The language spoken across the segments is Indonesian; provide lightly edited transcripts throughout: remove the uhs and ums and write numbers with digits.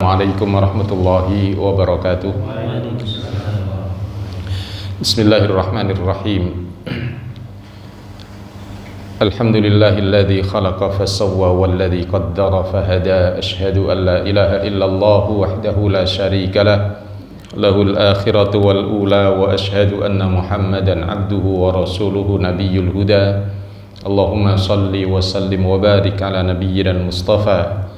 Assalamualaikum warahmatullahi wabarakatuh. Bismillahirrahmanirrahim. Alhamdulillahilladzi khalaqa fasawwa walladzi qaddara fahada. Asyhadu an la ilaha illallah wahdahu la syarika lah, lahul akhiratu wal ula, wa asyhadu anna Muhammadan abduhu wa rasuluhu nabiyyul huda. Allahumma salli wa sallim wa barik ala nabiyyina al-mustafa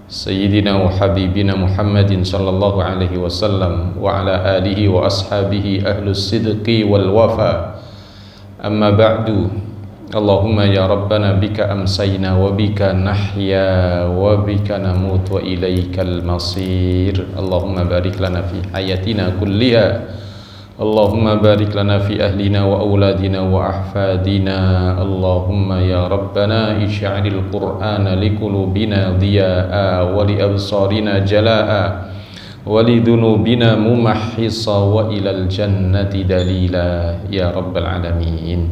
Sayyidina wa habibina Muhammadin sallallahu alaihi wasallam wa ala alihi wa ashabihi ahlus sidqi wal wafa. Amma ba'du. Allahumma ya Rabbana bika amsayna wa bika nahya wa bika namut wa ilaikal masir. Allahumma barik lana fi hayatina kulliha. Allahumma barik lana fi ahlina wa auladina wa ahfadina. Allahumma ya Rabbana ish'alil Qur'ana liqulubina diya'a wa li absarina jala'a wa li dhunubina mumahhisa wa ilal jannati dalila ya Rabbal alamin.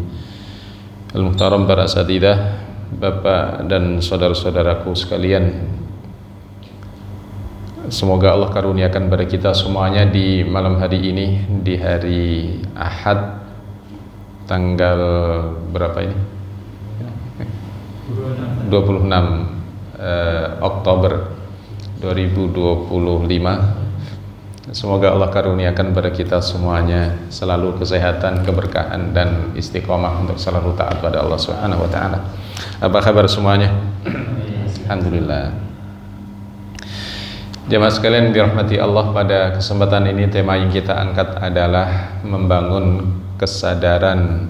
Al-Muhtaram para asatidzah, Bapak dan saudara-saudaraku sekalian, semoga Allah karuniakan pada kita semuanya di malam hari ini, di hari Ahad tanggal berapa ini? 26 Oktober 2025. Semoga Allah karuniakan pada kita semuanya selalu kesehatan, keberkahan dan istiqomah untuk selalu taat pada Allah Subhanahu wa taala. Apa kabar semuanya? Alhamdulillah. Jemaah sekalian dirahmati Allah, pada kesempatan ini tema yang kita angkat adalah membangun kesadaran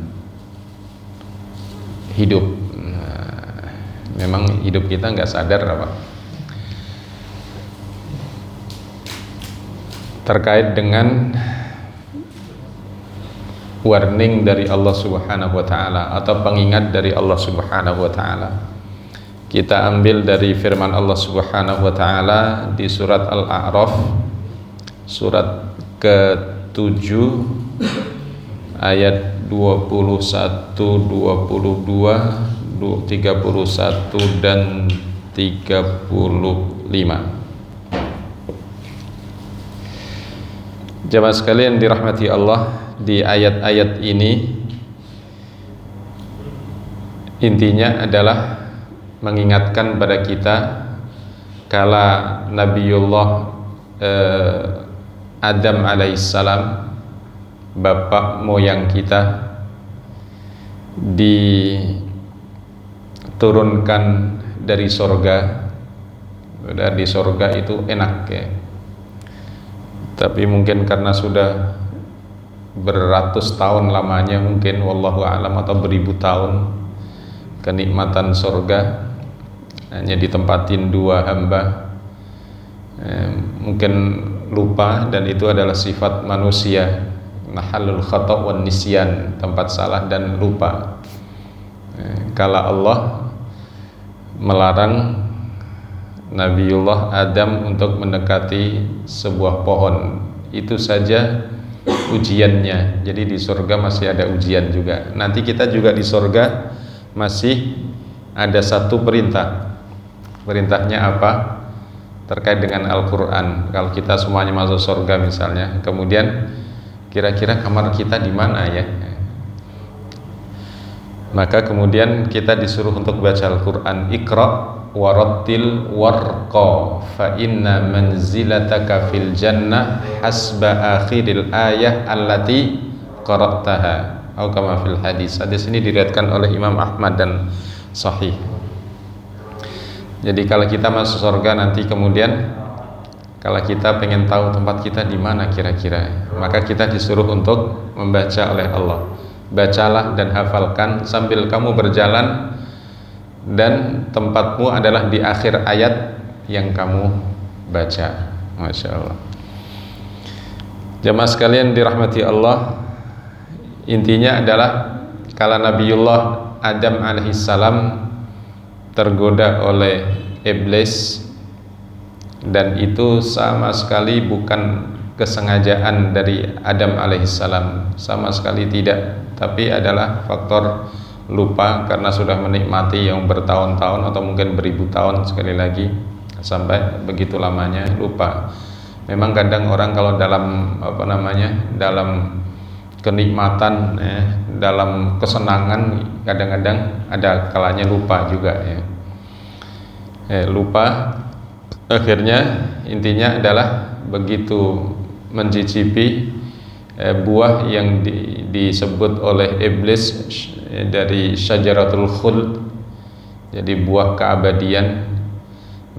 hidup. Memang hidup kita nggak sadar apa? Terkait dengan warning dari Allah Subhanahu wa taala atau pengingat dari Allah Subhanahu wa taala. Kita ambil dari firman Allah Subhanahu wa taala di surat Al-A'raf surat ke-7 ayat 21, 22, 31 dan 35. Jemaah sekalian dirahmati Allah, di ayat-ayat ini intinya adalah mengingatkan pada kita kala Nabiullah Adam alaihissalam, bapak moyang kita, diturunkan dari sorga. Di sorga itu enak ya, tapi mungkin karena sudah beratus tahun lamanya, mungkin wallahu a'lam, atau beribu tahun kenikmatan sorga hanya ditempatin dua hamba, mungkin lupa, dan itu adalah sifat manusia, mahallul khata' wan nisyan, tempat salah dan lupa. Kala Allah melarang Nabiullah Adam untuk mendekati sebuah pohon, itu saja ujiannya. Jadi di surga masih ada ujian juga. Nanti kita juga di surga masih ada satu perintah. Perintahnya apa? Terkait dengan Al-Quran. Kalau kita semuanya masuk surga misalnya, kemudian kira-kira kamar kita di mana ya? Maka kemudian kita disuruh untuk baca Al-Quran. Iqra' warattil warqa fa inna manzilataka fil jannah hasba akhiril ayah allati qara'taha, atau kama fil hadis. Hadis ini diriwayatkan oleh Imam Ahmad dan sahih. Jadi kalau kita masuk surga nanti, kemudian kalau kita pengen tahu tempat kita di mana kira-kira, maka kita disuruh untuk membaca oleh Allah. Bacalah dan hafalkan sambil kamu berjalan, dan tempatmu adalah di akhir ayat yang kamu baca. Masya Allah. Jemaah sekalian dirahmati Allah, intinya adalah kala Nabiullah Adam alaihissalam tergoda oleh iblis, dan itu sama sekali bukan kesengajaan dari Adam alaihissalam, sama sekali tidak, tapi adalah faktor lupa karena sudah menikmati yang bertahun-tahun atau mungkin beribu tahun, sekali lagi sampai begitu lamanya lupa. Memang kadang orang kalau dalam dalam kenikmatan dalam kesenangan kadang-kadang ada kalanya lupa juga ya. Lupa, akhirnya intinya adalah begitu mencicipi buah yang disebut oleh iblis dari syajaratul khuld, jadi buah keabadian,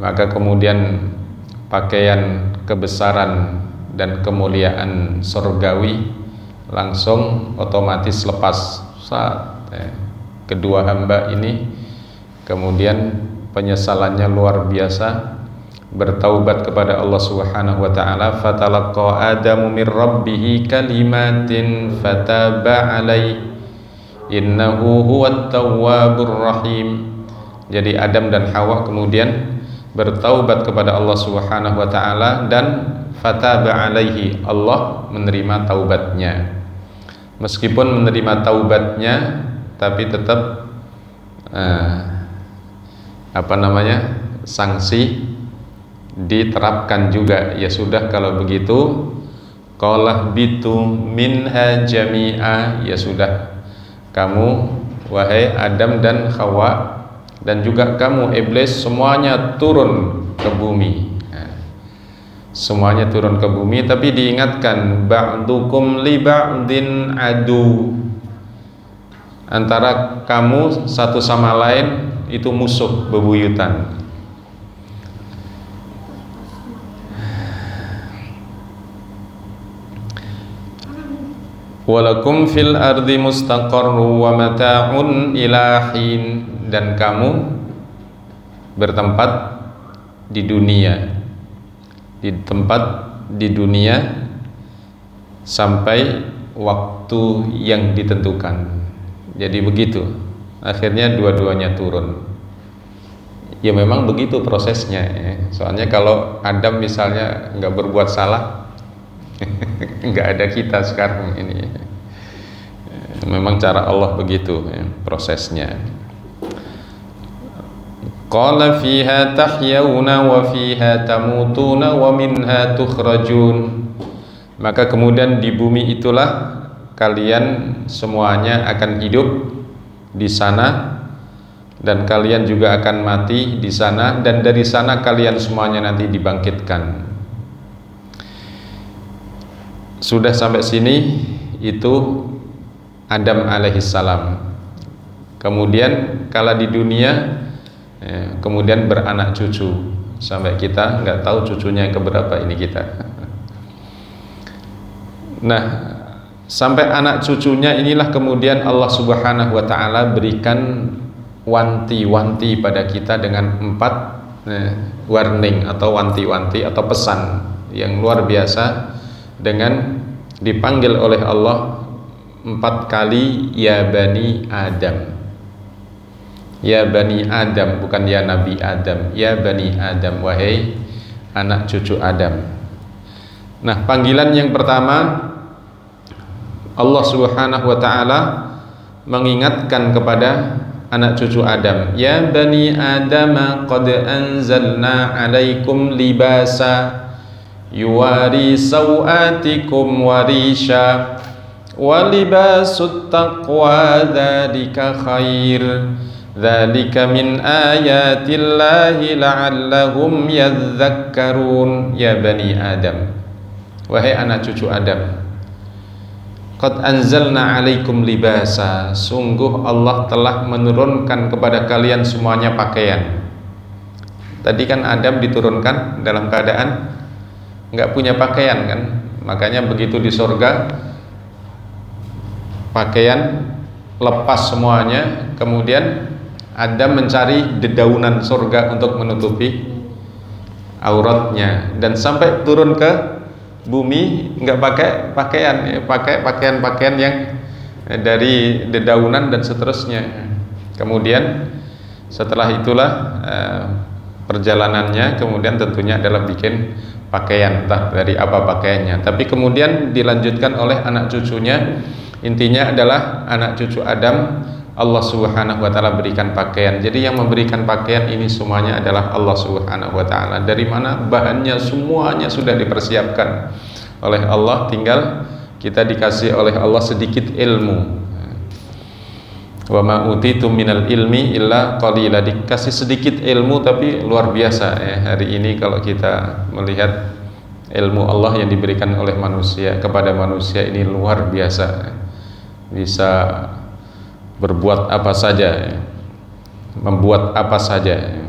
maka kemudian pakaian kebesaran dan kemuliaan surgawi langsung otomatis lepas saat kedua hamba ini kemudian penyesalannya luar biasa, bertaubat kepada Allah Subhanahu wa taala. Fatalaqa Adamu min rabbih kalimatin fataba alaihi innahu huwat tawwabur rahim. Jadi Adam dan Hawa kemudian bertaubat kepada Allah Subhanahu wa taala dan fataba alaihi, Allah menerima taubatnya. Meskipun menerima taubatnya tapi tetap sanksi diterapkan juga. Ya sudah kalau begitu, qala bitu minha jami'a, ya sudah kamu wahai Adam dan Hawa dan juga kamu iblis semuanya turun ke bumi. Semuanya turun ke bumi, tapi diingatkan ba'dukum li ba'din adu, antara kamu satu sama lain itu musuh bebuyutan. Walakum fil ardi mustaqarru wa mata'un ila hin, dan kamu bertempat di dunia sampai waktu yang ditentukan. Jadi begitu, akhirnya dua-duanya turun. Ya memang begitu prosesnya ya. Soalnya kalau Adam misalnya nggak berbuat salah nggak ada kita sekarang ini. Memang cara Allah begitu ya, prosesnya. Qala fiha tahyawna wa fiha tamutuna wa minha tukhrajun. Maka kemudian di bumi itulah kalian semuanya akan hidup di sana, dan kalian juga akan mati di sana, dan dari sana kalian semuanya nanti dibangkitkan. Sudah sampai sini itu Adam alaihissalam. Kemudian kala di dunia kemudian beranak cucu, sampai kita nggak tahu cucunya yang keberapa ini kita. Nah, sampai anak cucunya inilah kemudian Allah Subhanahu wa taala berikan wanti-wanti pada kita dengan 4 warning atau wanti-wanti atau pesan yang luar biasa, dengan dipanggil oleh Allah 4 kali ya bani Adam. Ya bani Adam, bukan ya Nabi Adam, ya bani Adam, wahai anak cucu Adam. Nah, panggilan yang pertama Allah Subhanahu wa taala mengingatkan kepada anak cucu Adam, ya bani Adam qad anzalna alaikum libasa yuwari sawatikum warisha wa libasut taqwa dzalika khair dzalika min ayatillahi la'allahum yadhakkarun. Ya bani Adam, wahai anak cucu Adam, qad anzalna alaikum libasa, sungguh Allah telah menurunkan kepada kalian semuanya pakaian. Tadi kan Adam diturunkan dalam keadaan nggak punya pakaian kan, makanya begitu di surga pakaian lepas semuanya, kemudian Adam mencari dedaunan surga untuk menutupi auratnya, dan sampai turun ke bumi nggak pakai pakaian, pakai pakaian-pakaian yang dari dedaunan dan seterusnya. Kemudian setelah itulah perjalanannya kemudian tentunya adalah bikin pakaian, entah dari apa pakaiannya, tapi kemudian dilanjutkan oleh anak cucunya. Intinya adalah anak cucu Adam Allah Subhanahu wa taala berikan pakaian. Jadi yang memberikan pakaian ini semuanya adalah Allah Subhanahu wa taala. Dari mana bahannya semuanya sudah dipersiapkan oleh Allah, tinggal kita dikasih oleh Allah sedikit ilmu. Wa ma utitum minal ilmi illa qalila, dikasih sedikit ilmu tapi luar biasa ya. Hari ini kalau kita melihat ilmu Allah yang diberikan oleh manusia kepada manusia ini luar biasa. Bisa berbuat apa saja, membuat apa saja.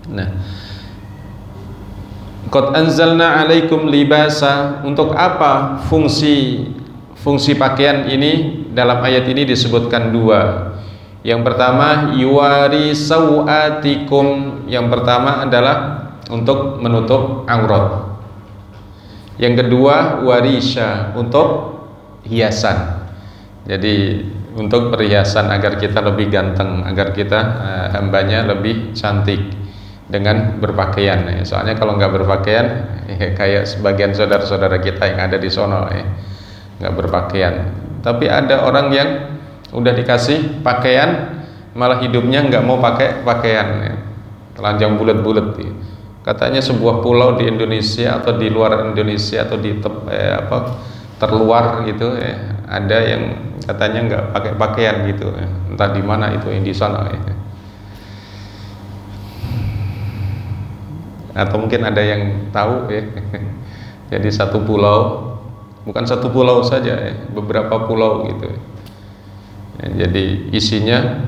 Nah, qad anzalna 'alaikum libasa, untuk apa fungsi pakaian ini? Dalam ayat ini disebutkan dua. Yang pertama yuwari sawatikum, yang pertama adalah untuk menutup aurat. Yang kedua warisha, untuk hiasan. Jadi untuk perhiasan agar kita lebih ganteng, agar kita hambanya lebih cantik dengan berpakaian. Soalnya kalau nggak berpakaian kayak sebagian saudara-saudara kita yang ada di sono nggak berpakaian. Tapi ada orang yang udah dikasih pakaian malah hidupnya nggak mau pakai pakaian, telanjang bulat-bulat. Katanya sebuah pulau di Indonesia atau di luar Indonesia atau di terluar gitu ada yang katanya nggak pakai pakaian gitu, entah di mana itu yang di sana atau mungkin ada yang tahu jadi satu pulau, bukan satu pulau saja beberapa pulau gitu jadi isinya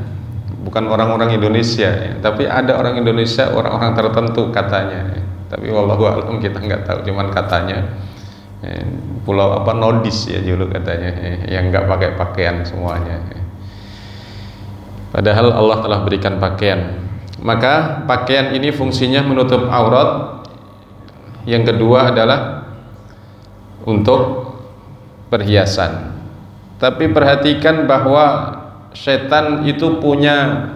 bukan orang-orang Indonesia tapi ada orang Indonesia, orang-orang tertentu katanya tapi wallahu a'lam, kita nggak tahu, cuman katanya pulau nodis ya dulu katanya yang nggak pakai pakaian semuanya. Padahal Allah telah berikan pakaian. Maka pakaian ini fungsinya menutup aurat. Yang kedua adalah untuk perhiasan. Tapi perhatikan bahwa setan itu punya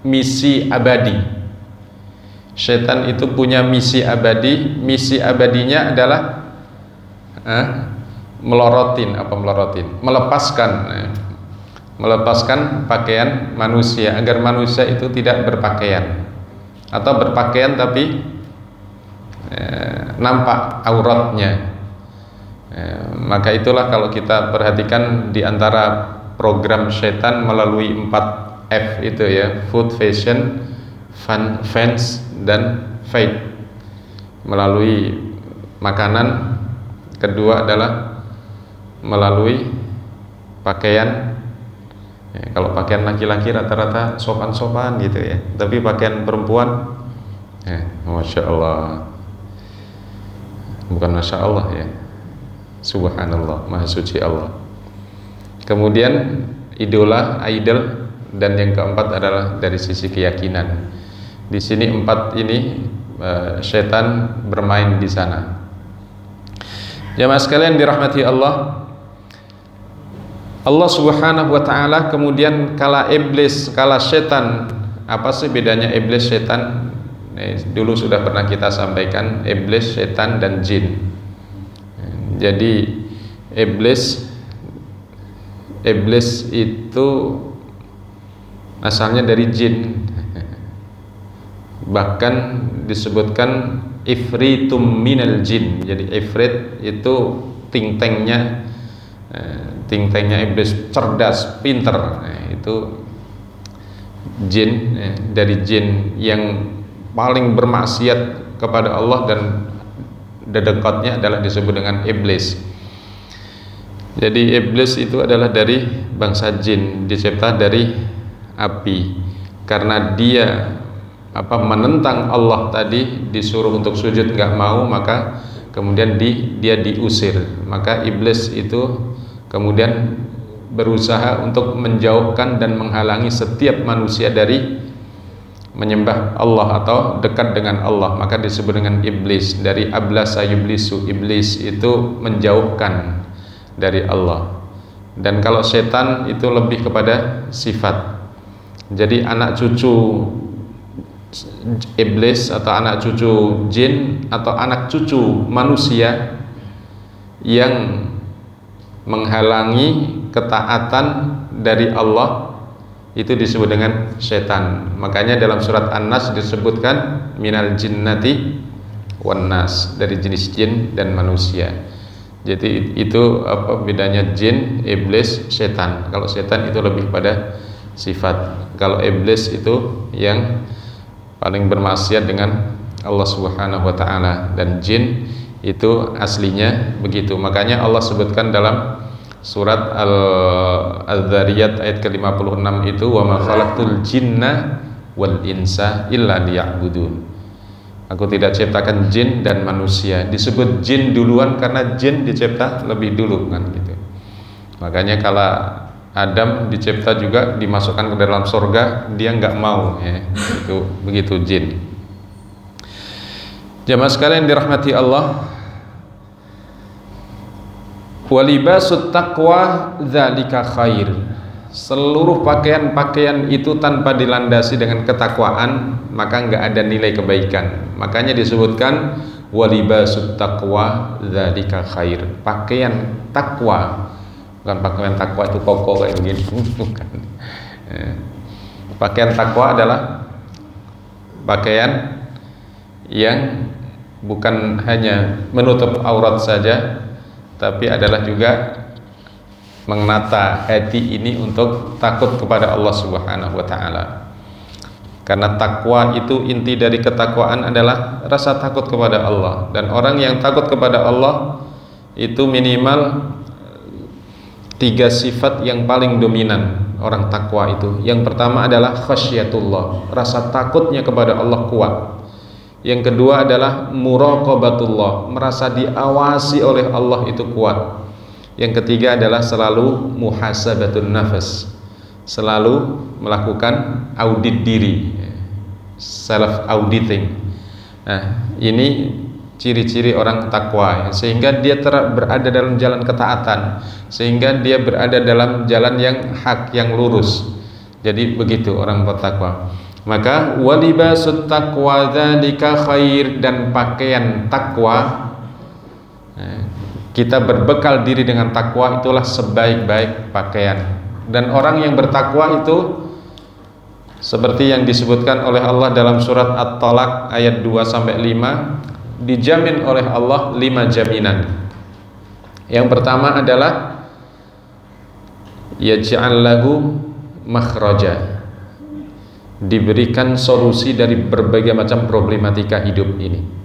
misi abadi. Setan itu punya misi abadi. Misi abadinya adalah melepaskan pakaian manusia, agar manusia itu tidak berpakaian atau berpakaian tapi nampak auratnya. Maka itulah kalau kita perhatikan di antara program setan melalui 4F itu ya, food, fashion, fun, fans dan faith. Melalui makanan, kedua adalah melalui pakaian. Kalau pakaian laki-laki rata-rata sopan-sopan gitu ya, tapi pakaian perempuan Masya Allah, bukan Masya Allah ya, Subhanallah, Maha Suci Allah. Kemudian idol, dan yang keempat adalah dari sisi keyakinan. Di sini 4 ini setan bermain di sana. Jamaah sekalian dirahmati Allah, Allah Subhanahu wa taala kemudian kala iblis, kala setan. Apa sih bedanya iblis, setan? Dulu sudah pernah kita sampaikan, iblis, setan dan jin. Jadi iblis itu asalnya dari jin. Bahkan disebutkan ifritum minal jin. Jadi ifrit itu think tanknya iblis, cerdas, pinter. Itu jin, dari jin yang paling bermaksiat kepada Allah dan dedekatnya adalah disebut dengan iblis. Jadi iblis itu adalah dari bangsa jin, dicipta dari api. Karena dia menentang Allah tadi, disuruh untuk sujud nggak mau, maka kemudian dia diusir. Maka iblis itu kemudian berusaha untuk menjauhkan dan menghalangi setiap manusia dari menyembah Allah atau dekat dengan Allah. Maka disebut dengan iblis, dari ablasa yublisu, iblis itu menjauhkan dari Allah. Dan kalau setan itu lebih kepada sifat. Jadi anak cucu iblis atau anak cucu jin atau anak cucu manusia yang menghalangi ketaatan dari Allah itu disebut dengan setan. Makanya dalam surat An-Nas disebutkan minal jinnati wan nas, dari jenis jin dan manusia. Jadi itu apa bedanya jin, iblis, setan. Kalau setan itu lebih pada sifat. Kalau iblis itu yang paling bermaksiat dengan Allah Subhanahu wa taala, dan jin itu aslinya begitu. Makanya Allah sebutkan dalam surat Al-Dzariyat ayat ke-56 itu, wa ma khalaqtul jinna wal insa illa liya'budun. Aku tidak ciptakan jin dan manusia. Disebut jin duluan karena jin dicipta lebih dulu kan gitu. Makanya kalau Adam dicipta juga dimasukkan ke dalam surga, dia nggak mau ya. Itu begitu jin. Jamaah sekalian dirahmati Allah, walibasut taqwa dzalika khair. Seluruh pakaian-pakaian itu tanpa dilandasi dengan ketakwaan, maka enggak ada nilai kebaikan. Makanya disebutkan walibasut taqwa dzalika khair. Pakaian takwa, bukan pakaian takwa itu koko kayak begini, bukan. Pakaian takwa adalah pakaian yang bukan hanya menutup aurat saja, tapi adalah juga menata hati ini untuk takut kepada Allah Subhanahu wa taala. Karena takwa itu, inti dari ketakwaan adalah rasa takut kepada Allah, dan orang yang takut kepada Allah itu minimal 3 sifat yang paling dominan orang takwa itu. Yang pertama adalah khasyatullah, rasa takutnya kepada Allah kuat. Yang kedua adalah muraqabatullah, merasa diawasi oleh Allah itu kuat. Yang ketiga adalah selalu muhasabatun nafas, selalu melakukan audit diri, self auditing. Nah, ini ciri-ciri orang takwa, sehingga dia berada dalam jalan ketaatan, sehingga dia berada dalam jalan yang hak, yang lurus. Jadi begitu orang bertakwa. Maka walibasut taqwa dzalika khair, dan pakaian takwa, kita berbekal diri dengan takwa, itulah sebaik-baik pakaian. Dan orang yang bertakwa itu seperti yang disebutkan oleh Allah dalam surat At-Talaq ayat 2-5, dijamin oleh Allah 5 jaminan. Yang pertama adalah yaj'al lahu makhraja, diberikan solusi dari berbagai macam problematika hidup ini.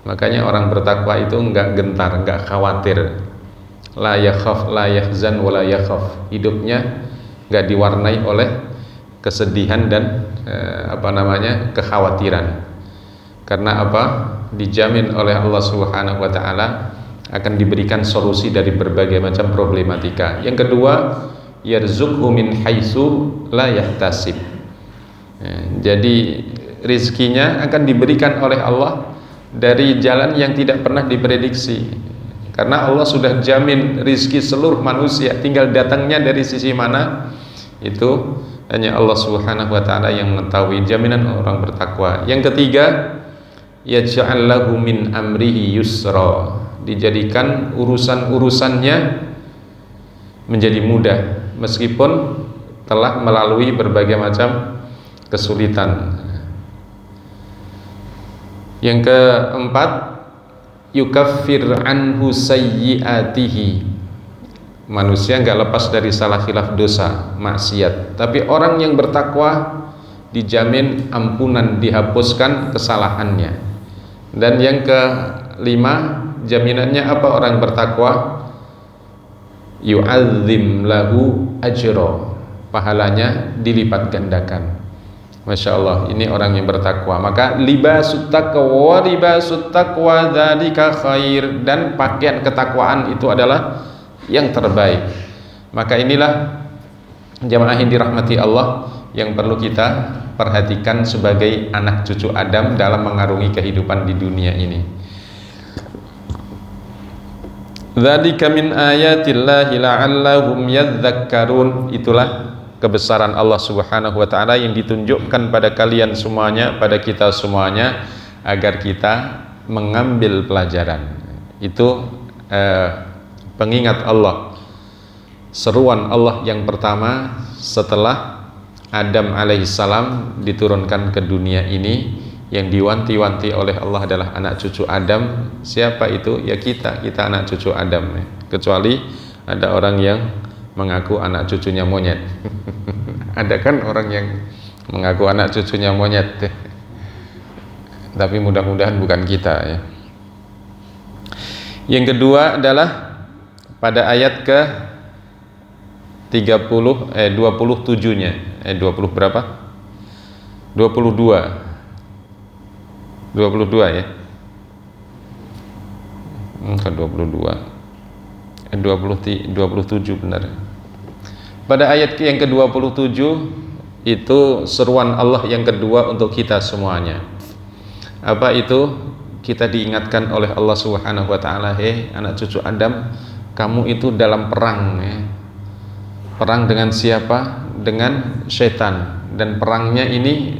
Makanya orang bertakwa itu enggak gentar, enggak khawatir. La yakhaf, la yahzan, wa la yakhaf. Hidupnya enggak diwarnai oleh kesedihan dan kekhawatiran. Karena apa? Dijamin oleh Allah Subhanahu wa taala akan diberikan solusi dari berbagai macam problematika. Yang kedua, yarzuqhu min haitsu la yahtasib. Jadi rizkinya akan diberikan oleh Allah dari jalan yang tidak pernah diprediksi, karena Allah sudah jamin rizki seluruh manusia, tinggal datangnya dari sisi mana itu hanya Allah Subhanahu wa taala yang mengetahui. Jaminan orang bertakwa. Yang ketiga, yaj'al lahu min amrihi yusra, dijadikan urusan-urusannya menjadi mudah meskipun telah melalui berbagai macam kesulitan. Yang keempat, yukaffir anhu sayyiatihi, manusia enggak lepas dari salah khilaf dosa, maksiat. Tapi orang yang bertakwa dijamin ampunan, dihapuskan kesalahannya. Dan yang kelima, jaminannya apa orang bertakwa? Yu'azzim lahu ajra, pahalanya dilipat gandakan. Masya Allah, ini orang yang bertakwa. Maka libasut taqwa, libasut taqwa dzalika khair, dan pakaian ketakwaan itu adalah yang terbaik. Maka inilah jamaah yang dirahmati Allah yang perlu kita perhatikan sebagai anak cucu Adam dalam mengarungi kehidupan di dunia ini. Dzalika min ayatillahi la'allahum yadhakkarun, itulah kebesaran Allah Subhanahu wa taala yang ditunjukkan pada kalian semuanya, pada kita semuanya, agar kita mengambil pelajaran. Itu pengingat Allah, seruan Allah yang pertama setelah Adam alaihissalam diturunkan ke dunia ini, yang diwanti-wanti oleh Allah adalah anak cucu Adam. Siapa itu? Ya kita anak cucu Adam ya. Kecuali ada orang yang mengaku anak cucunya monyet. Ada kan orang yang mengaku anak cucunya monyet. Tapi mudah-mudahan bukan kita ya. Yang kedua adalah pada ayat ke 27-nya. 20 berapa? 22 ya. Bukan 22. 27 benar. Pada ayat yang ke-27 itu seruan Allah yang kedua untuk kita semuanya. Apa itu? Kita diingatkan oleh Allah Subhanahu wa taala, "Hei anak cucu Adam, kamu itu dalam perang ya. Perang dengan siapa? Dengan setan. Dan perangnya ini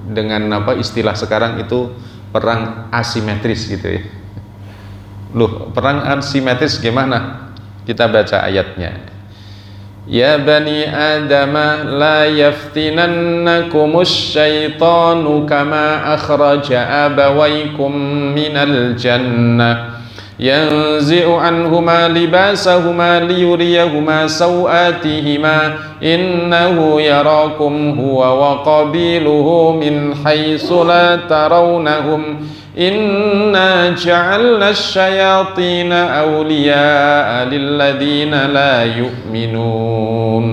dengan apa istilah sekarang itu perang asimetris gitu ya." Loh, perang asimetris gimana? Kita baca ayatnya. Ya bani Adam la yaftinannakumus syaitanu kama akhraja abawaykum minal jannah yanzi'u anhuma libasahuma liyuriyahuma sawatihima innahu yarakum huwa wa qabiluhu min haitsu la tarawnahum inna ja'alna asyayatina awliya'a lilladzina la yu'minun.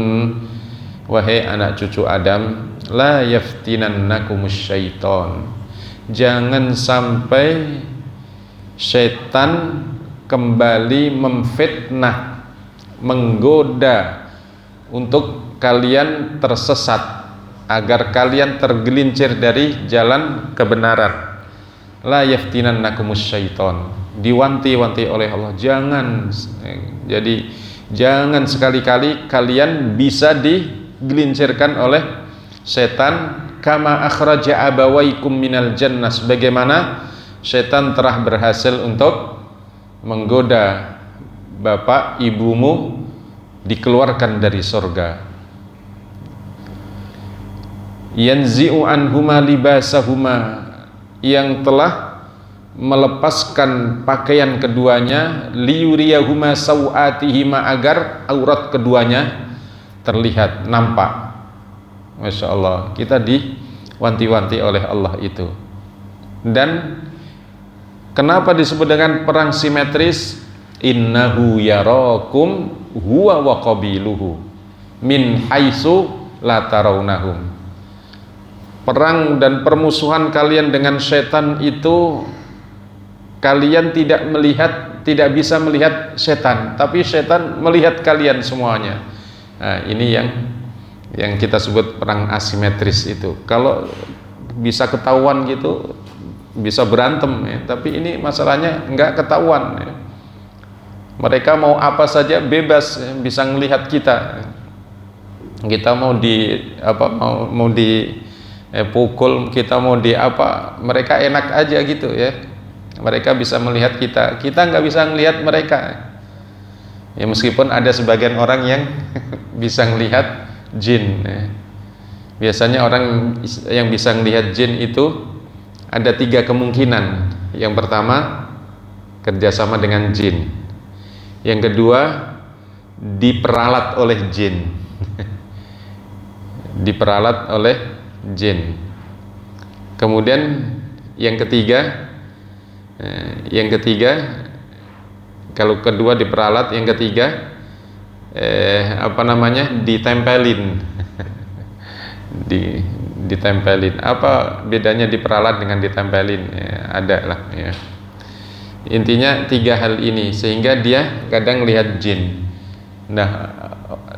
Wahai anak cucu Adam, la yaftinannakumus syaitan, jangan sampai setan kembali memfitnah, menggoda untuk kalian tersesat, agar kalian tergelincir dari jalan kebenaran. La yaftinannakumus syaitan, diwanti-wanti oleh Allah, jangan sekali-kali kalian bisa digelincirkan oleh setan. Kama akhraja abawaikum minal jannah, sebagaimana setan telah berhasil untuk menggoda bapak ibumu dikeluarkan dari surga. Yanzi'u anhuma libasahuma, yang telah melepaskan pakaian keduanya, liyuriyahuma sawatihima, agar aurat keduanya terlihat, nampak. Masya Allah, kita diwanti-wanti oleh Allah itu. Dan kenapa disebut dengan perang simetris? Innahu yarakum huwa wa qabiluhu min haitsu la tarawnahum. Perang dan permusuhan kalian dengan setan itu, kalian tidak bisa melihat setan, tapi setan melihat kalian semuanya. Nah, ini yang kita sebut perang asimetris itu. Kalau bisa ketahuan gitu, bisa berantem ya. Tapi ini masalahnya enggak ketahuan ya. Mereka mau apa saja bebas ya, bisa melihat kita. Kita mau pukul, kita mau di apa, mereka enak aja gitu ya. Mereka bisa melihat kita nggak bisa melihat mereka ya. Meskipun ada sebagian orang yang bisa melihat jin ya. Biasanya orang yang bisa melihat jin itu ada 3 kemungkinan. Yang pertama, kerjasama dengan jin. Yang kedua, diperalat oleh jin. Diperalat oleh jin. Kemudian yang ketiga, kalau kedua diperalat, yang ketiga ditempelin. Ditempelin. Apa bedanya diperalat dengan ditempelin? Ya, ada lah ya. Intinya 3 hal ini, sehingga dia kadang lihat jin. Nah,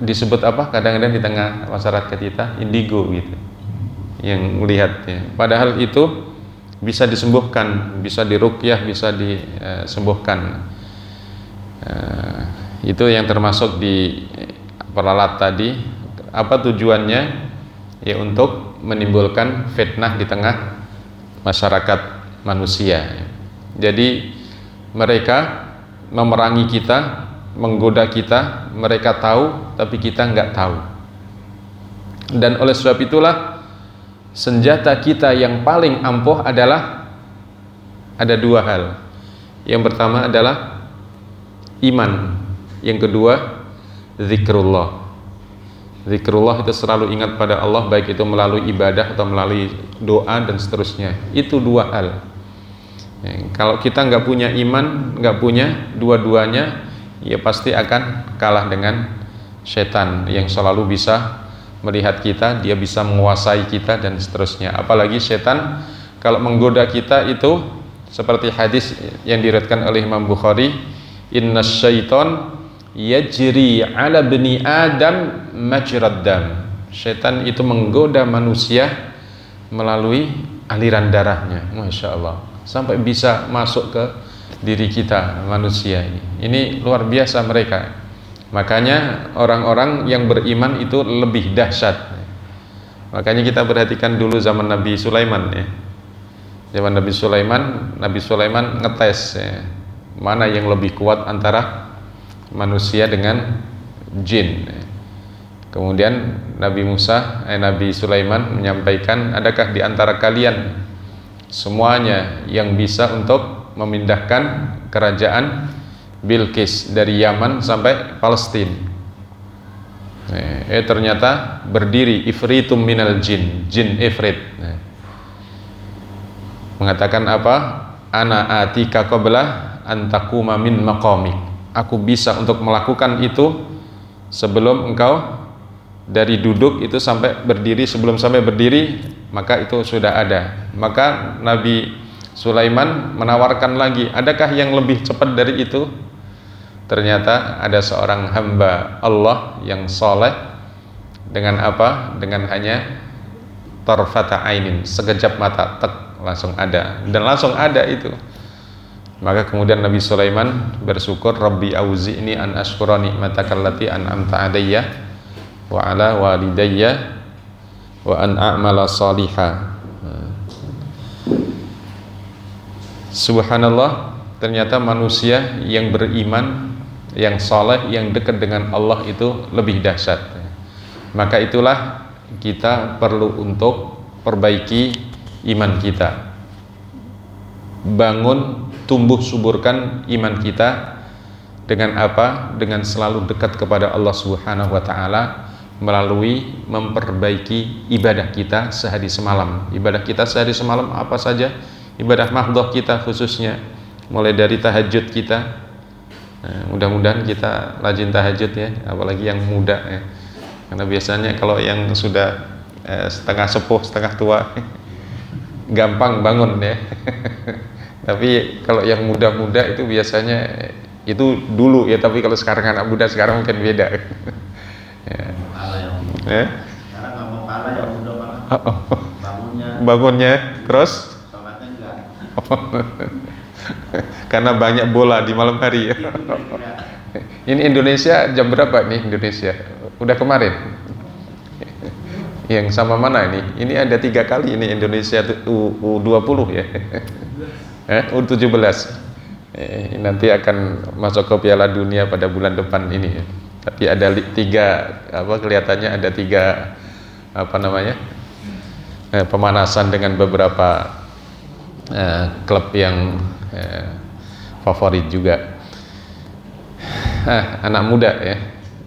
disebut apa? Kadang-kadang di tengah masyarakat kita indigo gitu, yang melihatnya. Padahal itu bisa disembuhkan, bisa diruqyah, bisa disembuhkan. Itu yang termasuk di peralat tadi. Apa tujuannya? Ya, untuk menimbulkan fitnah di tengah masyarakat manusia. Jadi mereka memerangi kita, menggoda kita, mereka tahu tapi kita nggak tahu. Dan oleh sebab itulah senjata kita yang paling ampuh adalah ada dua hal. Yang pertama adalah iman, yang kedua zikrullah. Zikrullah itu selalu ingat pada Allah, baik itu melalui ibadah atau melalui doa dan seterusnya. Itu dua hal. Kalau kita nggak punya iman, nggak punya dua-duanya, ya pasti akan kalah dengan setan yang selalu bisa melihat kita, dia bisa menguasai kita dan seterusnya. Apalagi setan kalau menggoda kita itu seperti hadis yang diriwayatkan oleh Imam Bukhari, innas syaiton yajri ala bani adam majrad dam. Setan itu menggoda manusia melalui aliran darahnya, Masya Allah, sampai bisa masuk ke diri kita manusia ini. Ini luar biasa mereka. Makanya orang-orang yang beriman itu lebih dahsyat. Makanya kita perhatikan dulu zaman Nabi Sulaiman ya. Zaman Nabi Sulaiman ngetes ya, mana yang lebih kuat antara manusia dengan jin. Kemudian Nabi Sulaiman menyampaikan, adakah di antara kalian semuanya yang bisa untuk memindahkan kerajaan Bilqis dari Yaman sampai Palestina? Ternyata berdiri ifritum minal jin ifrit. Mengatakan apa? Ana atika qabla an taquma min maqamik. Aku bisa untuk melakukan itu sebelum engkau dari duduk itu sampai berdiri. Sebelum sampai berdiri maka itu sudah ada. Maka Nabi Sulaiman menawarkan lagi, adakah yang lebih cepat dari itu? Ternyata ada seorang hamba Allah yang soleh, dengan apa? Dengan hanya tarfata ainin, sekejap mata, tek, langsung ada, dan langsung ada itu. Maka kemudian Nabi Sulaiman bersyukur, Rabbi auzi'ni an ashkura ni'mataka allati an'amta alayya wa ala walidayya wa an a'mala salihah. Subhanallah, ternyata manusia yang beriman, yang saleh, yang dekat dengan Allah itu lebih dahsyat. Maka itulah kita perlu untuk perbaiki iman kita, bangun, tumbuh suburkan iman kita dengan apa? Dengan selalu dekat kepada Allah Subhanahu wa taala melalui memperbaiki ibadah kita sehari semalam. Ibadah kita sehari semalam apa saja? Ibadah mahdhah kita khususnya, mulai dari tahajud kita. Mudah-mudahan kita rajin tahajud ya, apalagi yang muda ya. Karena biasanya kalau yang sudah setengah sepuh, setengah tua gampang bangun ya. Tapi kalau yang muda-muda itu biasanya itu dulu ya, tapi kalau sekarang anak muda sekarang mungkin beda. Ya. Sekarang nggak mau kalah yang muda malah. Bangunnya terus karena banyak bola di malam hari ya. Ini Indonesia jam berapa nih Indonesia? Udah kemarin? Yang sama mana ini? Ini ada 3 kali ini Indonesia U20 ya. U17. Nanti akan masuk ke Piala Dunia pada bulan depan ini ya. Tapi ada 3 kelihatannya ada 3 pemanasan dengan beberapa klub yang favorit juga. Anak muda ya,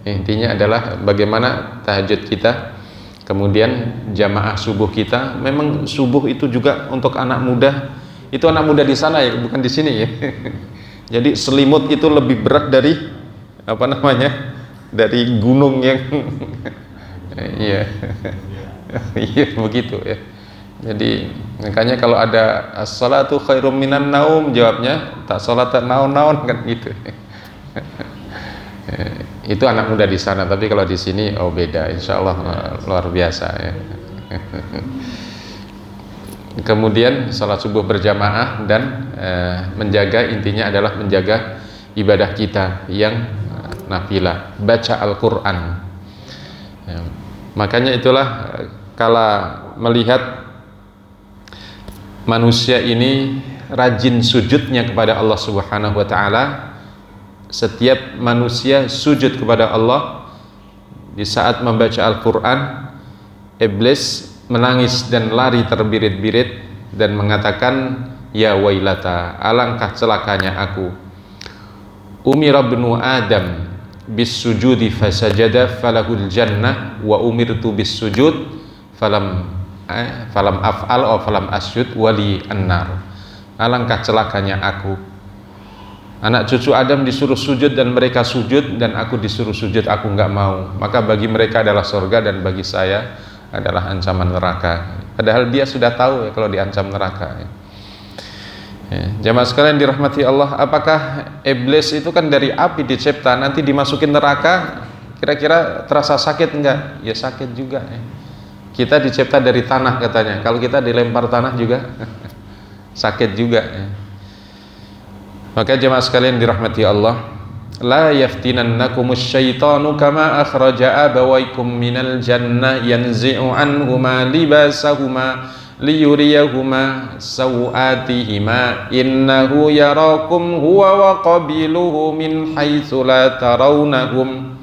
intinya adalah bagaimana tahajud kita, kemudian jamaah subuh kita. Memang subuh itu juga untuk anak muda, itu anak muda di sana ya, bukan di sini ya. Jadi selimut itu lebih berat dari dari gunung yang iya iya begitu ya. Jadi makanya kalau ada as-salatu khairum minan naum, jawabnya tak salat tak naon-naon kan gitu. Itu anak muda di sana, tapi kalau di sini beda, insya Allah luar biasa ya. Kemudian salat subuh berjamaah dan menjaga, intinya adalah menjaga ibadah kita yang nafilah, baca Al-Quran. Makanya itulah kala melihat manusia ini rajin sujudnya kepada Allah Subhanahu wa taala. Setiap manusia sujud kepada Allah di saat membaca Al-Quran, iblis menangis dan lari terbirit-birit dan mengatakan, ya wailata, alangkah celakanya aku. Umira ibnu Adam bis sujudi fasajada falahul jannah wa umirtu bis sujud falam af'al atau falam asjud wali annar. Alangkah celakanya aku. Anak cucu Adam disuruh sujud dan mereka sujud, dan aku disuruh sujud, aku enggak mau. Maka bagi mereka adalah surga dan bagi saya adalah ancaman neraka. Padahal dia sudah tahu ya kalau diancam neraka. Jamaah sekalian dirahmati Allah, apakah iblis itu kan dari api dicipta, nanti dimasukin neraka, kira-kira terasa sakit enggak? Ya sakit juga ya. Kita dicipta dari tanah katanya, kalau kita dilempar tanah juga sakit juga ya. Maka jemaah sekalian dirahmati Allah, la yaftinannakumus syaitanu kama akhraja abawaykum minal jannah yanzi'u anhuma libasahuma liyuriyahuma sawatihima innahu yarakum huwa wa qabiluhu min haitsu la tarawnahum.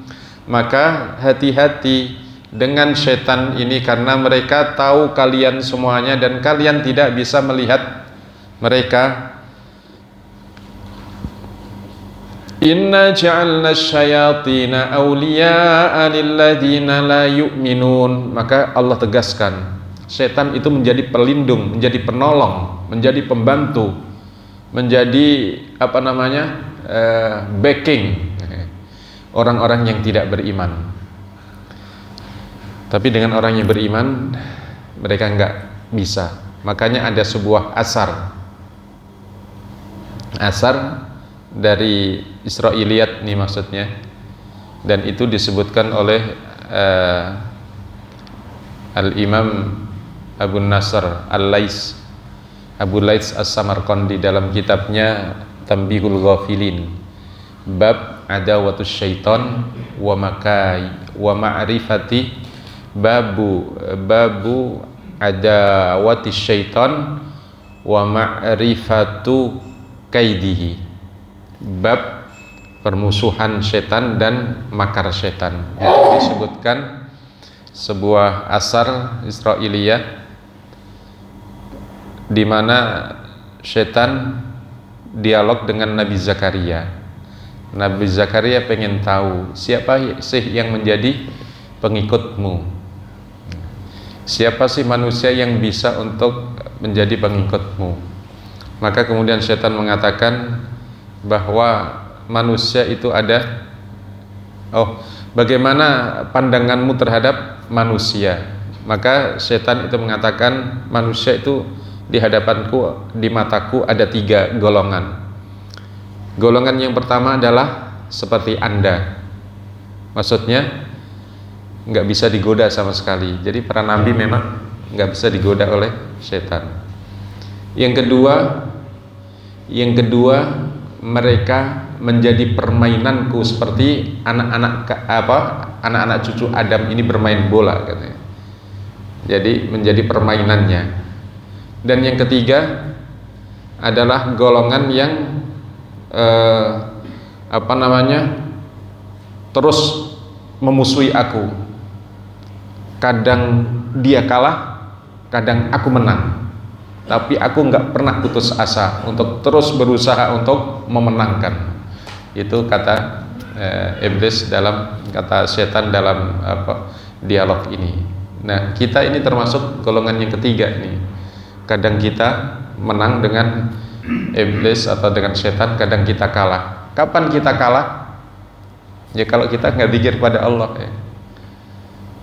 Maka hati-hati dengan setan ini, karena mereka tahu kalian semuanya dan kalian tidak bisa melihat mereka. Inna ja'alna syayatina awliya'a lilladzina la yu'minun. Maka Allah tegaskan, setan itu menjadi pelindung, menjadi penolong, menjadi pembantu, menjadi backing orang-orang yang tidak beriman. Tapi dengan orang yang beriman, mereka enggak bisa. Makanya ada sebuah asar dari Israiliyat nih maksudnya, dan itu disebutkan oleh Al-Imam Abu Nasr Al-Lais, Abu Lais As-Samarqandi dalam kitabnya Tanbihul Ghafilin, bab adawatus syaitan wa ma'rifati babu adawatis syaitan wa ma'rifatu kaidihi, bab permusuhan setan dan makar setan. Itu disebutkan sebuah asar Israiliyah di mana setan dialog dengan Nabi Zakaria. Nabi Zakaria pengen tahu siapa sih yang menjadi pengikutmu, siapa sih manusia yang bisa untuk menjadi pengikutmu. Maka kemudian setan mengatakan bahwa manusia itu ada, bagaimana pandanganmu terhadap manusia? Maka setan itu mengatakan manusia itu di hadapanku, di mataku ada 3 golongan. Golongan yang pertama adalah seperti Anda, maksudnya nggak bisa digoda sama sekali. Jadi para nabi memang nggak bisa digoda oleh setan. Yang kedua mereka menjadi permainanku seperti anak-anak cucu Adam ini bermain bola katanya. Jadi menjadi permainannya. Dan yang ketiga adalah golongan yang terus memusuhi aku. Kadang dia kalah, kadang aku menang. Tapi aku nggak pernah putus asa untuk terus berusaha untuk memenangkan. Itu kata iblis kata setan dalam dialog ini. Nah, kita ini termasuk golongan yang ketiga ini. Kadang kita menang dengan iblis atau dengan setan, kadang kita kalah. Kapan kita kalah? Ya kalau kita nggak zikir pada Allah ya.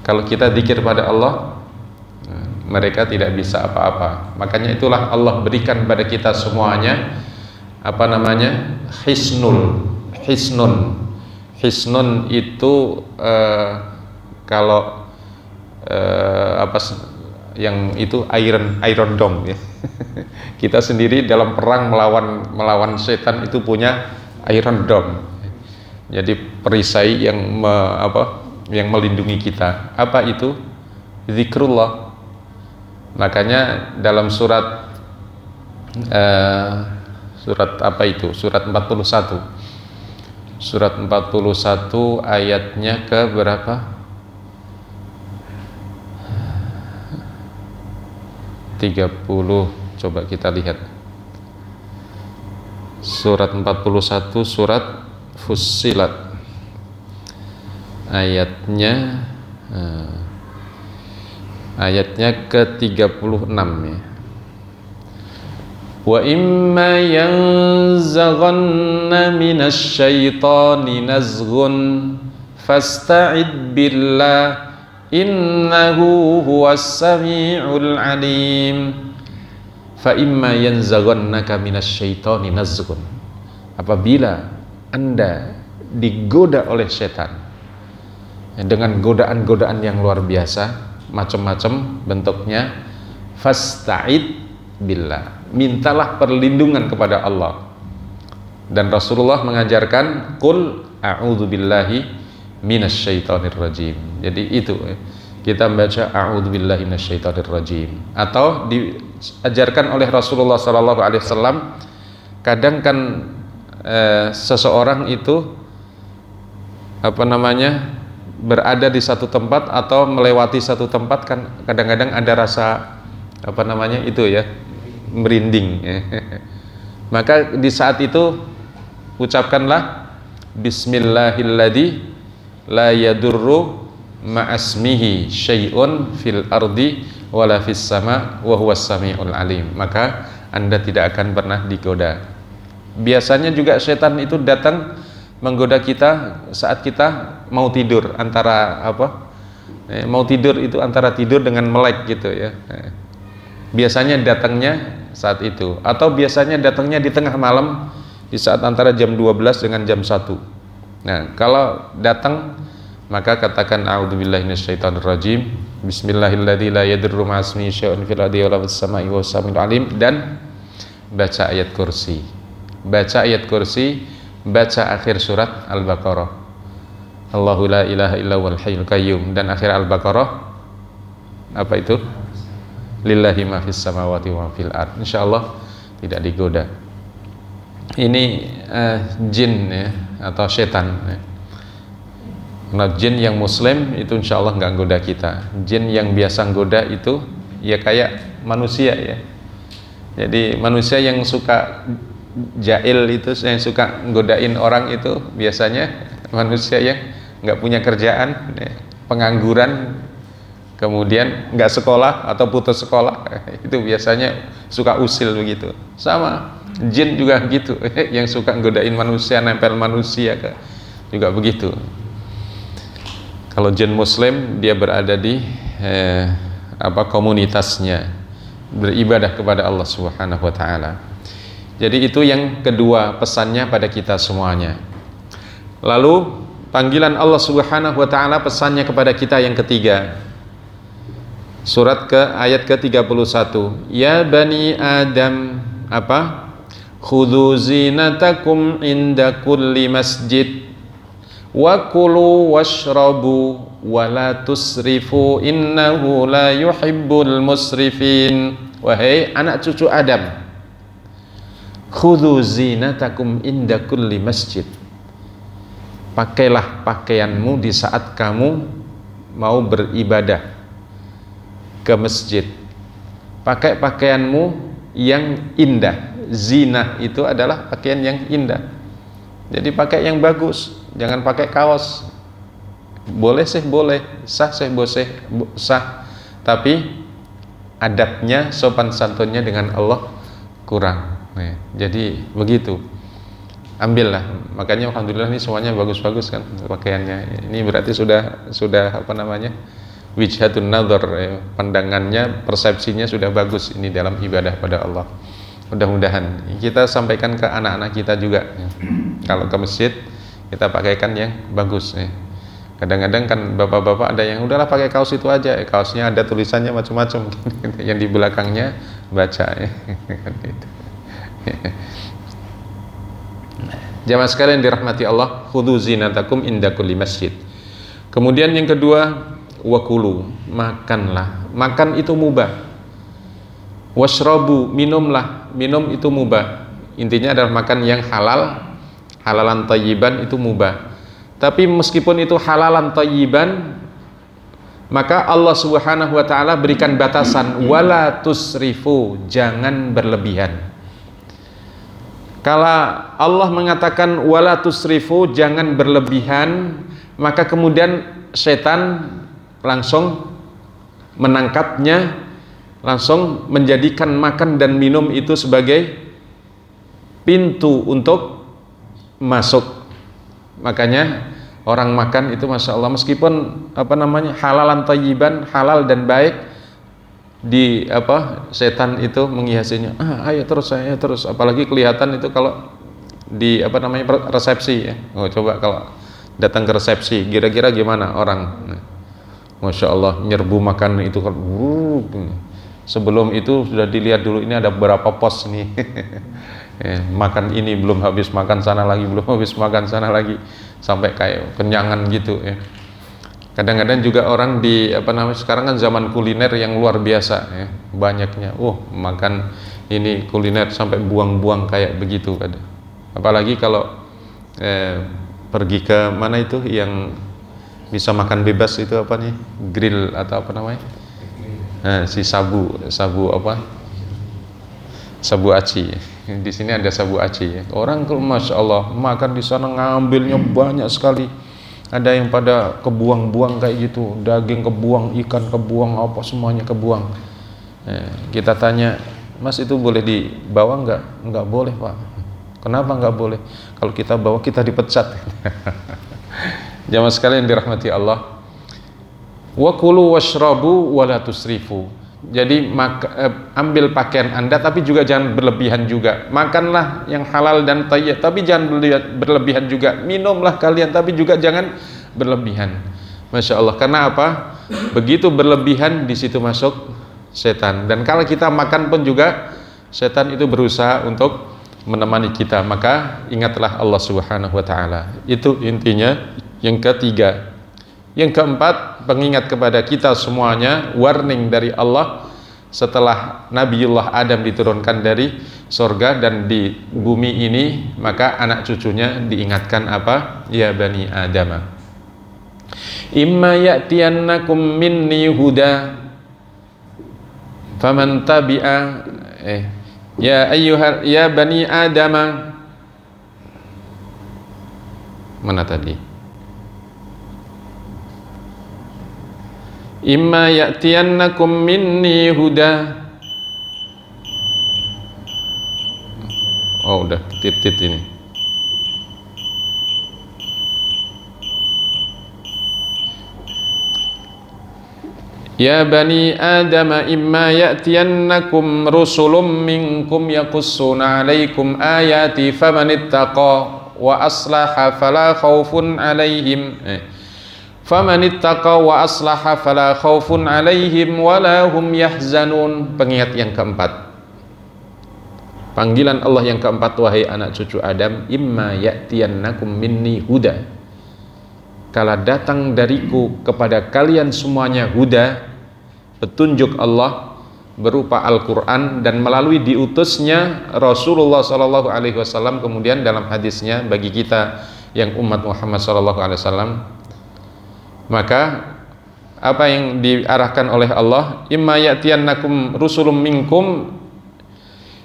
Kalau kita zikir pada Allah, mereka tidak bisa apa-apa. Makanya itulah Allah berikan pada kita semuanya hisnun itu kalau yang itu iron dome ya. Kita sendiri dalam perang melawan setan itu punya iron dome. Jadi perisai yang melindungi kita. Apa itu? Zikrullah. Makanya dalam surat Surat 41. Surat 41 ayatnya ke berapa? 30, coba kita lihat. Surat 41 surat Fussilat. Ayatnya ke-36 ya. Wa imma yanzaghanna minasyaitani nazghun fasta'id billah innahu huwas sami'ul alim. Fa imma yanzaghannaka minasyaitani nazghun, apabila Anda digoda oleh setan dengan godaan-godaan yang luar biasa, macam-macam bentuknya, fasta'id billah, mintalah perlindungan kepada Allah. Dan Rasulullah mengajarkan qul a'udzu billahi minasyaitonir rajim. Jadi itu kita membaca a'udzu billahi minasyaitonir rajim, atau diajarkan oleh Rasulullah sallallahu alaihi wasallam. Kadang kan seseorang itu berada di satu tempat atau melewati satu tempat, kan kadang-kadang ada rasa merinding. Maka di saat itu ucapkanlah bismillahilladzi la yadurru ma'asmihi syai'un fil ardi wala fis sama wa huwas samiul alim. Maka Anda tidak akan pernah digoda. Biasanya juga setan itu datang menggoda kita saat kita mau tidur, mau tidur itu antara tidur dengan melek gitu ya. Biasanya datangnya saat itu, atau biasanya datangnya di tengah malam di saat antara jam 12 dengan jam 1. Nah, kalau datang maka katakan a'udzubillahi minasyaitonir rajim, bismillahilladzi la yadurru ma'asmihi syai'un fil ardi wala fis sama'i wa huwas samiul alim, dan baca ayat kursi. Baca ayat kursi, baca akhir surat Al-Baqarah, Allahu la ilaha illa huwal hayyul qayyum, dan akhir Al-Baqarah apa itu? Lillahi ma fis samawati wa fil ard. Insyaallah tidak digoda. Ini jin ya, atau setan ya. Nah, jin yang muslim itu insyaallah nggak goda kita. Jin yang biasa goda itu ya kayak manusia ya. Jadi manusia yang suka jail itu, yang suka godain orang itu biasanya manusia yang nggak punya kerjaan ya, pengangguran, kemudian nggak sekolah atau putus sekolah, itu biasanya suka usil begitu. Sama jin juga gitu, yang suka godain manusia, nempel manusia juga begitu. Kalau jin muslim dia berada di komunitasnya, beribadah kepada Allah Subhanahu wa taala. Jadi itu yang kedua pesannya pada kita semuanya. Lalu panggilan Allah Subhanahu wa taala, pesannya kepada kita yang ketiga. Surat ayat ke-31. Ya bani Adam khudhu zinatakum inda kulli masjid wa kulu washrabu wa la tusrifu innahu la yuhibbul musrifin. Wahai anak cucu Adam, khudhu zinatakum inda kulli masjid, pakailah pakaianmu di saat kamu mau beribadah ke masjid. Pakai pakaianmu yang indah. Zina itu adalah pakaian yang indah. Jadi pakai yang bagus, jangan pakai kaos. Boleh sih boleh, sah sih boleh sah, tapi adabnya, sopan santunnya dengan Allah kurang. Nah, jadi begitu. Ambillah. Makanya alhamdulillah ini semuanya bagus-bagus kan pakaiannya. Ini berarti sudah wijhatun nadhar ya, pandangannya, persepsinya sudah bagus ini dalam ibadah pada Allah. Mudah-mudahan kita sampaikan ke anak-anak kita juga ya. Kalau ke masjid kita pakaikan yang bagus ya. Kadang-kadang kan bapak-bapak ada yang udahlah pakai kaos itu aja, kaosnya ada tulisannya macam-macam yang di belakangnya baca ya. Jamaah sekalian dirahmati Allah, khudhu zinatakum inda kulli masjid. Kemudian yang kedua, wakulu, makanlah. Makan itu mubah. Washrabu, minumlah. Minum itu mubah. Intinya adalah makan yang halal, halalan thayyiban itu mubah. Tapi meskipun itu halalan thayyiban, Maka Allah Subhanahu wa taala berikan batasan, wala tusrifu, jangan berlebihan. Kalau Allah mengatakan wala tusrifu, jangan berlebihan, maka kemudian setan langsung menangkapnya, langsung menjadikan makan dan minum itu sebagai pintu untuk masuk. Makanya orang makan itu masya Allah, meskipun halalan thayyiban, halal dan baik, setan itu menghiasinya, ayo terus, apalagi kelihatan itu kalau di resepsi ya. Coba kalau datang ke resepsi, kira-kira gimana orang, masya Allah, nyerbu makan itu kan. Sebelum itu sudah dilihat dulu, ini ada berapa pos nih. Makan ini belum habis, makan sana lagi, belum habis, makan sana lagi, sampai kayak kenyangan gitu ya. Kadang-kadang juga orang sekarang kan zaman kuliner yang luar biasa ya, banyaknya. Makan ini kuliner sampai buang-buang kayak begitu kadang. Apalagi kalau pergi ke mana itu yang bisa makan bebas itu grill atau si sabu aci. Di sini ada sabu aci ya. Orang kalau masya Allah makan di sana ngambilnya banyak sekali. Ada yang pada kebuang-buang kayak gitu, daging kebuang, ikan kebuang, apa semuanya kebuang. Kita tanya, Mas itu boleh dibawa enggak? Enggak boleh Pak. Kenapa enggak boleh? Kalau kita bawa kita dipecat. Jamaah sekalian dirahmati Allah. Wa kulu washrabu wa la tusrifu. Jadi ambil pakaian Anda tapi juga jangan berlebihan juga. Makanlah yang halal dan thayyib tapi jangan berlebihan juga. Minumlah kalian tapi juga jangan berlebihan. Masya Allah. Karena apa? Begitu berlebihan, di situ masuk setan. Dan kalau kita makan pun juga setan itu berusaha untuk menemani kita. Maka ingatlah Allah Subhanahu wa taala. Itu intinya. Yang ketiga. Yang keempat, pengingat kepada kita semuanya, warning dari Allah setelah Nabiullah Adam diturunkan dari surga dan di bumi ini, maka anak cucunya diingatkan apa? Ya bani Adam, imma ya'tiyannakum minni huda faman tabi'a ya bani Adam, mana tadi? Imma ya'tiyannakum minni huda. Udah titit ini. Ya bani Adam, imma ya'tiyannakum rusulun minkum yaqussuna 'alaikum ayati famanittaqa wa aslaha fala khaufun 'alaihim famanittaqa wa aslaha fala khaufun 'alaihim wala hum yahzanun. Pengingat yang keempat, panggilan Allah yang keempat, wahai anak cucu Adam, imma ya'tiyannakum minni huda, kala datang dariku kepada kalian semuanya huda, petunjuk Allah berupa Al-Quran dan melalui diutusnya Rasulullah SAW. Kemudian dalam hadisnya bagi kita yang umat Muhammad SAW, maka apa yang diarahkan oleh Allah, imma ya'tiyannakum rusulun minkum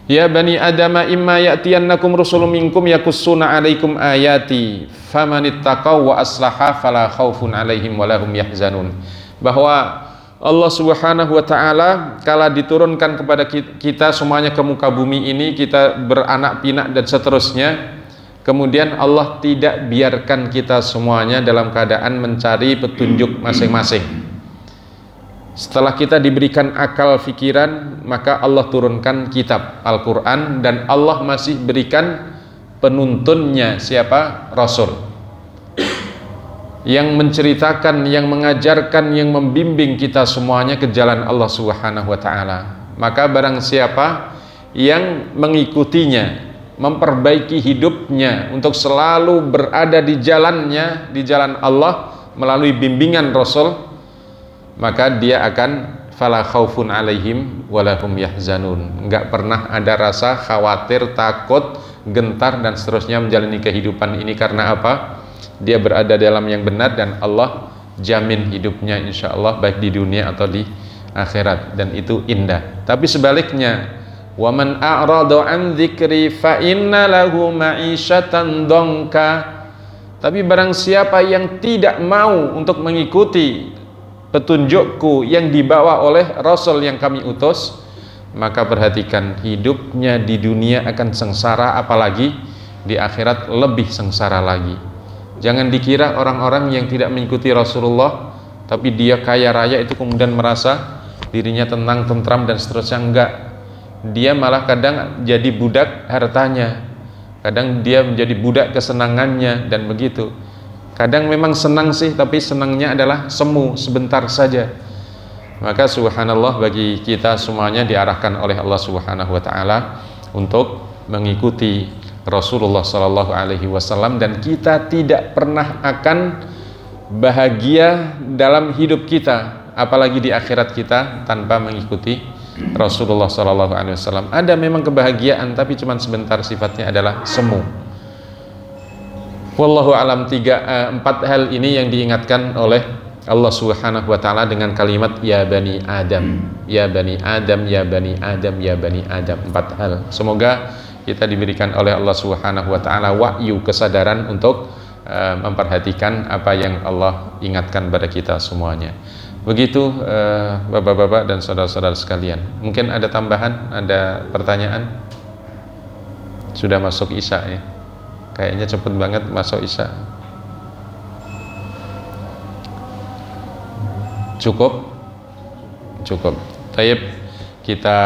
ya bani Adam, imma ya'tiyannakum rusulun minkum yaqussuna 'alaikum ayati famanittaqa wa aslaha fala khaufun 'alaihim wa lahum yahzanun. Bahwa Allah Subhanahu wa taala kala diturunkan kepada kita semuanya ke muka bumi ini, kita beranak pinak dan seterusnya, kemudian Allah tidak biarkan kita semuanya dalam keadaan mencari petunjuk masing-masing. Setelah kita diberikan akal fikiran, maka Allah turunkan kitab Al-Quran, dan Allah masih berikan penuntunnya, siapa? Rasul, yang menceritakan, yang mengajarkan, yang membimbing kita semuanya ke jalan Allah Subhanahu wa taala. Maka barang siapa yang mengikutinya, memperbaiki hidupnya untuk selalu berada di jalannya, di jalan Allah melalui bimbingan Rasul, maka dia akan fala khaufun 'alaihim walahum yahzanun. Enggak pernah ada rasa khawatir, takut, gentar dan seterusnya menjalani kehidupan ini. Karena apa? Dia berada dalam yang benar dan Allah jamin hidupnya insya Allah baik di dunia atau di akhirat, dan itu indah. Tapi sebaliknya, waman a'rada an dzikri fa inna lahu ma'isyatan dhanka. Tapi barang siapa yang tidak mau untuk mengikuti petunjukku yang dibawa oleh Rasul yang kami utus, maka perhatikan, hidupnya di dunia akan sengsara, apalagi di akhirat lebih sengsara lagi. Jangan dikira orang-orang yang tidak mengikuti Rasulullah tapi dia kaya raya itu kemudian merasa dirinya tenang, tentram dan seterusnya. Enggak, dia malah kadang jadi budak hartanya, kadang dia menjadi budak kesenangannya, dan begitu. Kadang memang senang sih, tapi senangnya adalah semu, sebentar saja. Maka subhanallah, bagi kita semuanya diarahkan oleh Allah Subhanahu wa taala untuk mengikuti Rasulullah sallallahu alaihi wasallam, dan kita tidak pernah akan bahagia dalam hidup kita, apalagi di akhirat kita, tanpa mengikuti Rasulullah sallallahu alaihi wasallam. Ada memang kebahagiaan, tapi cuma sebentar, sifatnya adalah semu. Wallahu alam. 4 hal ini yang diingatkan oleh Allah Subhanahu wa taala dengan kalimat ya bani Adam, ya bani Adam, ya bani Adam, ya bani Adam. 4 hal. Semoga kita diberikan oleh Allah Subhanahu wa taala wahyu kesadaran untuk memperhatikan apa yang Allah ingatkan pada kita semuanya. Begitu bapak-bapak dan saudara-saudara sekalian. Mungkin ada tambahan, ada pertanyaan? Sudah masuk Isya ya? Kayaknya cepet banget masuk Isya. Cukup? Cukup. Taib, kita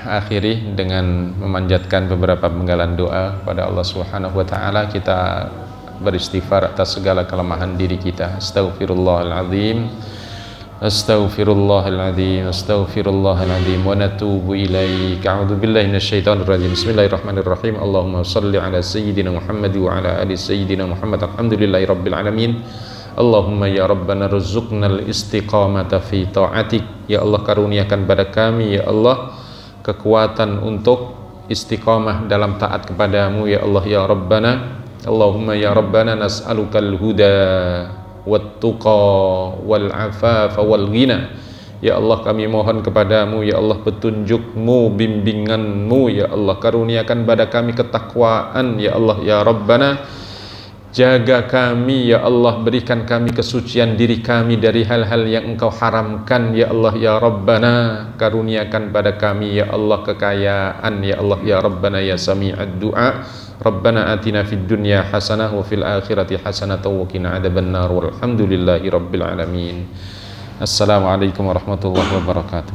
akhiri dengan memanjatkan beberapa penggalan doa pada Allah Subhanahu wa taala. Kita beristighfar atas segala kelemahan diri kita. Astaghfirullahaladzim, astaghfirullahaladzim, astaghfirullahaladzim, wa natubu ilaik. A'udzubillahi minasyaitonir rajim. Bismillahirrahmanirrahim. Allahumma shalli ala sayyidina Muhammad wa ala ali sayyidina Muhammad. Alhamdulillahi rabbil alamin. Allahumma ya Rabbana rzuqnal istiqamata fi ta'atik. Ya Allah, karuniakan pada kami ya Allah kekuatan untuk istiqamah dalam taat kepadamu ya Allah ya Rabbana. Allahumma ya Rabbana nas'alukal huda wat tuqa wal afafa wal ghina. Ya Allah, kami mohon kepadamu ya Allah petunjukmu, bimbinganmu ya Allah. Karuniakan pada kami ketakwaan ya Allah ya Rabbana. Jaga kami ya Allah, berikan kami kesucian diri kami dari hal-hal yang Engkau haramkan ya Allah ya Rabbana. Karuniakan pada kami ya Allah kekayaan ya Allah ya Rabbana ya Sami'ad du'a. Rabbana atina fid dunya hasanah wa fil akhirati hasanah wa qina adzabannar. Walhamdulillahi rabbil alamin. Assalamualaikum warahmatullahi wabarakatuh.